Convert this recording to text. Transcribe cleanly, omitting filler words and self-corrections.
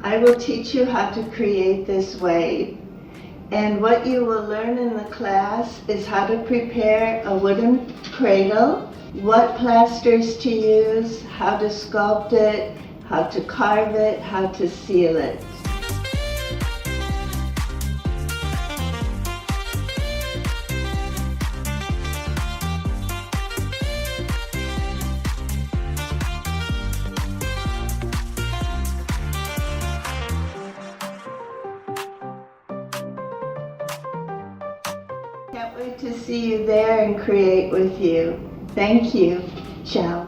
I will teach you how to create this wave. And what you will learn in the class is how to prepare a wooden cradle, what plasters to use, how to sculpt it, how to carve it, how to seal it. Can't wait to see you there and create with you. Thank you. Ciao.